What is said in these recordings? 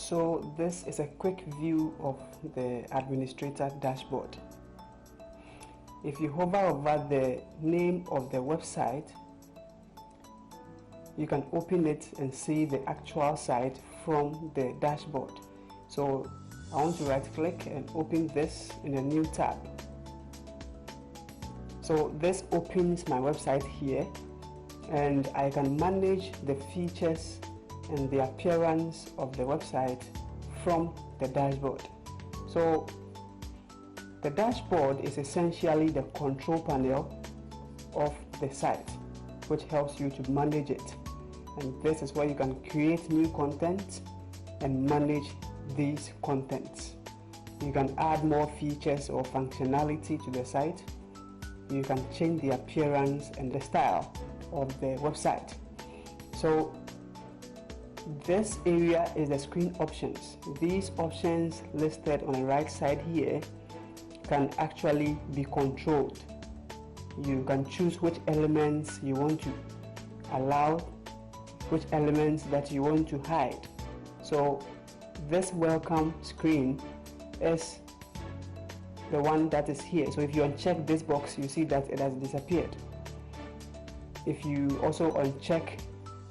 So this is a quick view of the administrator dashboard. If you hover over the name of the website, you can open it and see the actual site from the dashboard. So I want to right click and open this in a new tab. So this opens my website here, and I can manage the features and the appearance of the website from the dashboard. So the dashboard is essentially the control panel of the site, which helps you to manage it. And this is where you can create new content and manage these contents. You can add more features or functionality to the site. You can change the appearance and the style of the website. So this area is the screen options. These options listed on the right side here can actually be controlled. You can choose which elements you want to allow, which elements that you want to hide. So this welcome screen is the one that is here. So if you uncheck this box, you see that it has disappeared. If you also uncheck,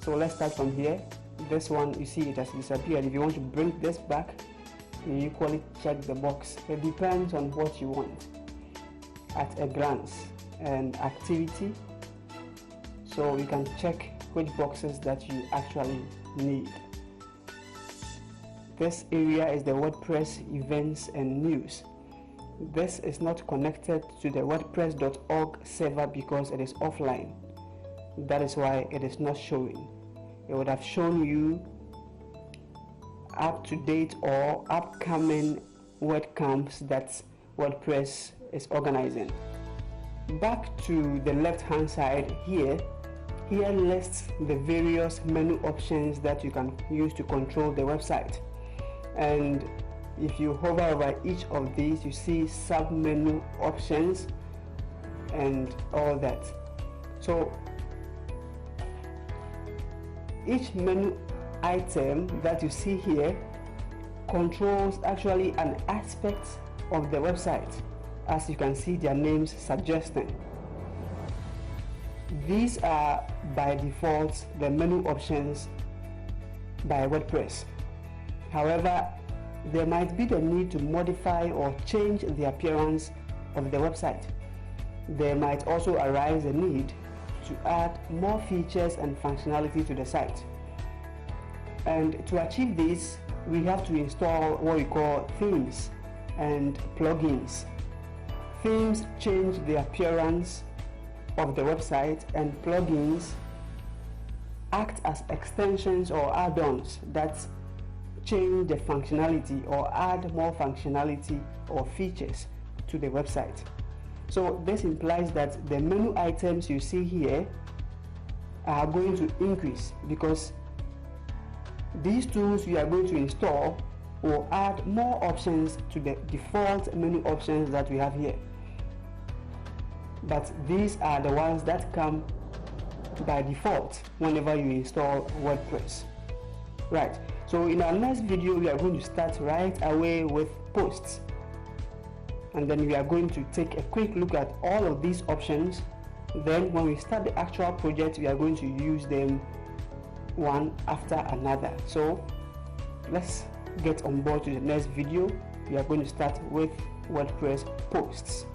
so let's start from here, this one, you see it has disappeared. If you want to bring this back, you equally check the box. It depends on what you want at a glance. And activity, so you can check which boxes that you actually need. This area is the WordPress events and news. This is not connected to the WordPress.org server because it is offline. That is why it is not showing. It would have shown you up to date or upcoming WordCamps that WordPress is organizing. Back to the left hand side here lists the various menu options that you can use to control the website. And if you hover over each of these, you see sub menu options and all that. So each menu item that you see here controls actually an aspect of the website, as you can see their names suggesting. These are by default the menu options by WordPress. However, there might be the need to modify or change the appearance of the website. There might also arise a need to add more features and functionality to the site. And to achieve this, we have to install what we call themes and plugins. Themes change the appearance of the website, and plugins act as extensions or add-ons that change the functionality or add more functionality or features to the website. So this implies that the menu items you see here are going to increase because these tools we are going to install will add more options to the default menu options that we have here. But these are the ones that come by default whenever you install WordPress. Right, so in our next video we are going to start right away with posts, and then we are going to take a quick look at all of these options. Then when we start the actual project, we are going to use them one after another. So let's get on board to the next video. We are going to start with WordPress posts.